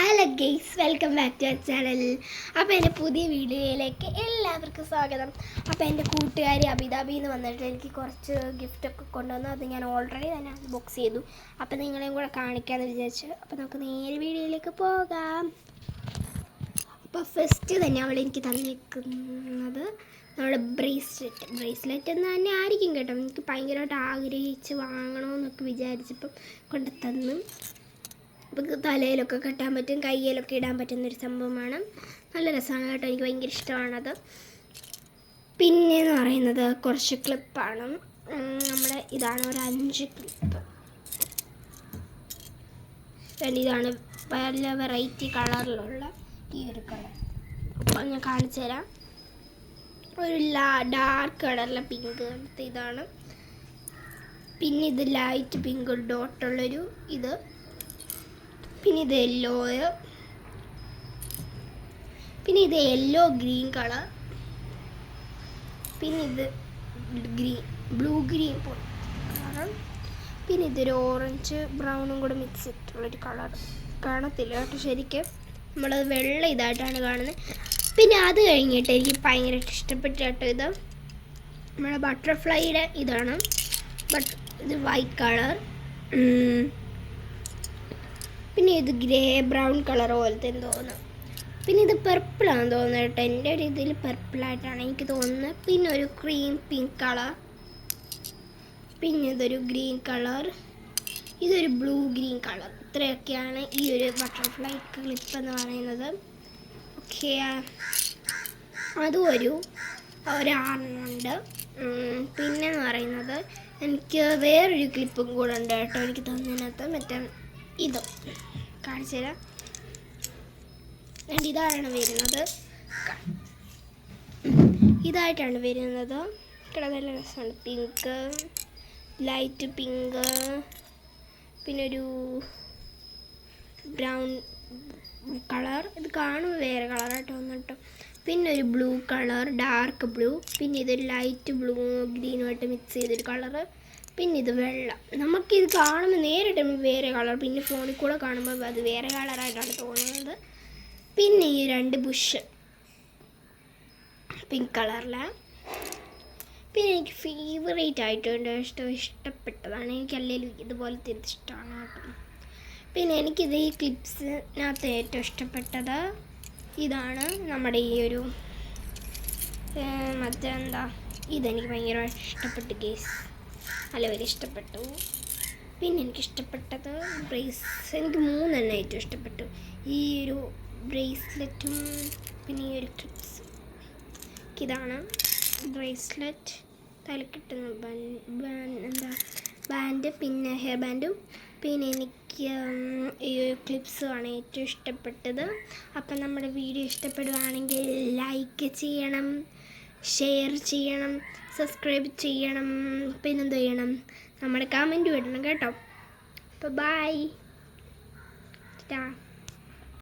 Hello guys, welcome back to our channel. അപ്പോൾ എൻ്റെ പുതിയ വീഡിയോയിലേക്ക് എല്ലാവർക്കും സ്വാഗതം. അപ്പോൾ എൻ്റെ കൂട്ടുകാരി അബിതാബിന്ന് വന്നിട്ട് എനിക്ക് കുറച്ച് ഗിഫ്റ്റൊക്കെ കൊണ്ടുവന്നു. അത് ഞാൻ ഓൾറെഡി തന്നെ അൺബോക്സ് ചെയ്തു. അപ്പോൾ നിങ്ങളെയും കൂടെ കാണിക്കാമെന്ന് വിചാരിച്ചു. അപ്പോൾ നമുക്ക് നേരെ വീഡിയോയിലേക്ക് പോകാം. അപ്പോൾ ഫസ്റ്റ് തന്നെ അവൾ എനിക്ക് തന്നിരിക്കുന്നത് നമ്മുടെ ബ്രേസ്ലെറ്റ് എന്ന് തന്നെ ആയിരിക്കും കേട്ടോ. എനിക്ക് ഭയങ്കരമായിട്ട് ആഗ്രഹിച്ച് വാങ്ങണമെന്നൊക്കെ വിചാരിച്ചപ്പം കൊണ്ട് തന്നു. അപ്പോൾ തലയിലൊക്കെ കെട്ടാൻ പറ്റും, കയ്യിലൊക്കെ ഇടാൻ പറ്റുന്നൊരു സംഭവമാണ്. നല്ല രസമാണ് കേട്ടോ, എനിക്ക് ഭയങ്കര ഇഷ്ടമാണത്. പിന്നെയെന്ന് പറയുന്നത് കുറച്ച് ക്ലിപ്പാണ്. നമ്മുടെ ഇതാണ് ഒരു 5 ക്ലിപ്പ്. ഇതാണ് പല വെറൈറ്റി കളറിലുള്ള ഈ ഒരു കളർ. അപ്പോൾ ഞാൻ കാണിച്ചു തരാം. ഒരു ഡാർക്ക് കളറിലെ പിങ്ക് ഇതാണ്. പിന്നെ ഇത് ലൈറ്റ് പിങ്ക് ഡോട്ടുള്ളൊരു ഇത്. പിന്നെ ഇത് യെല്ലോ ഗ്രീൻ കളർ. പിന്നെ ഇത് ബ്ലൂ ഗ്രീൻ കളർ. പിന്നെ ഇതൊരു ഓറഞ്ച് ബ്രൗണും കൂടെ മിക്സ് ചെയ്തിട്ടുള്ളൊരു കളർ. കാണത്തില്ല കേട്ടോ ശരിക്കും, നമ്മളത് വെള്ള ഇതായിട്ടാണ് കാണുന്നത്. പിന്നെ അത് കഴിഞ്ഞിട്ട് എനിക്ക് ഭയങ്കരമായിട്ട് ഇഷ്ടപ്പെട്ട കേട്ടോ ഇത് നമ്മുടെ ബട്ടർഫ്ലൈയുടെ ഇതാണ്. ഇത് വൈറ്റ് കളർ. പിന്നെ ഇത് ഗ്രേ ബ്രൗൺ കളർ പോലത്തെ തോന്നുന്നു. പിന്നെ ഇത് പെർപ്പിളാണെന്ന് തോന്നുന്നു കേട്ടോ, എൻ്റെ ഒരു ഇതിൽ പെർപ്പിളായിട്ടാണ് എനിക്ക് തോന്നുന്നത്. പിന്നെ ഒരു ക്രീം പിങ്ക് കളർ. പിന്നെ ഇതൊരു ഗ്രീൻ കളർ. ഇതൊരു ബ്ലൂ ഗ്രീൻ കളർ. ഇത്രയൊക്കെയാണ് ഈ ഒരു ബട്ടർഫ്ലൈ ക്ലിപ്പ് എന്ന് പറയുന്നത്. ഓക്കെ, അതും ഒരു 6 പിന്നെന്ന് പറയുന്നത് എനിക്ക് വേറൊരു ക്ലിപ്പും കൂടെ ഉണ്ട് കേട്ടോ എനിക്ക് തന്നതിനകത്ത്. മറ്റേ ഇത് കാണിച്ചു തരാം. ഇതാണ് വരുന്നത്, ഇതായിട്ടാണ് വരുന്നത്. നല്ല രസമാണ്. പിങ്ക്, ലൈറ്റ് പിങ്ക്, പിന്നെ ഒരു ബ്രൗൺ കളർ. ഇത് കാണുമ്പോൾ വേറെ കളറായിട്ട് വന്നിട്ടോ. പിന്നെ ഒരു ബ്ലൂ കളർ, ഡാർക്ക് ബ്ലൂ. പിന്നെ ഇതൊരു ലൈറ്റ് ബ്ലൂ ഗ്രീനുമായിട്ട് മിക്സ് ചെയ്തൊരു കളറ്. പിന്നെ ഇത് വെള്ള. നമുക്കിത് കാണുമ്പോൾ നേരിട്ട് വേറെ കളർ, പിന്നെ ഫോണിൽ കൂടെ കാണുമ്പോൾ അത് വേറെ കളറായിട്ടാണ് തോന്നുന്നത്. പിന്നെ ഈ 2 ബുഷ് പിങ്ക് കളറിലാണ്. പിന്നെ എനിക്ക് ഫേവറേറ്റ് ആയിട്ടുണ്ട്, ഇഷ്ടപ്പെട്ടതാണ്. എനിക്ക് അല്ലെങ്കിൽ ഇതുപോലത്തെ ഇത് ഇഷ്ടമാണ് കേട്ടോ. പിന്നെ എനിക്കിത് ഈ ക്ലിപ്സിനകത്ത് ഏറ്റവും ഇഷ്ടപ്പെട്ടത് ഇതാണ്. നമ്മുടെ ഈ ഒരു മറ്റെന്താ ഇതെനിക്ക് ഭയങ്കരമായിട്ട് ഇഷ്ടപ്പെട്ടു കേസ്, നല്ല വലിയ ഇഷ്ടപ്പെട്ടു. പിന്നെ എനിക്കിഷ്ടപ്പെട്ടത് എനിക്ക് 3 ഏറ്റവും ഇഷ്ടപ്പെട്ടു. ഈ ഒരു ബ്രേസ്ലെറ്റും പിന്നെ ഈ ഒരു ക്ലിപ്സ്. ഇതാണ് ബ്രേസ്ലെറ്റ്, തലക്കിട്ടുന്ന ബാൻഡ്, പിന്നെ ഹെയർ ബാൻഡും. പിന്നെ എനിക്ക് ഈ ഒരു ക്ലിപ്സുമാണ് ഏറ്റവും ഇഷ്ടപ്പെട്ടത്. അപ്പം നമ്മുടെ വീഡിയോ ഇഷ്ടപ്പെടുകയാണെങ്കിൽ ലൈക്ക് ചെയ്യണം, ഷെയർ ചെയ്യണം, സബ്സ്ക്രൈബ് ചെയ്യണം. പിന്നെന്ത് ചെയ്യണം, നമ്മുടെ കമൻറ്റ് ഇടണം കേട്ടോ. അപ്പോൾ ബൈ.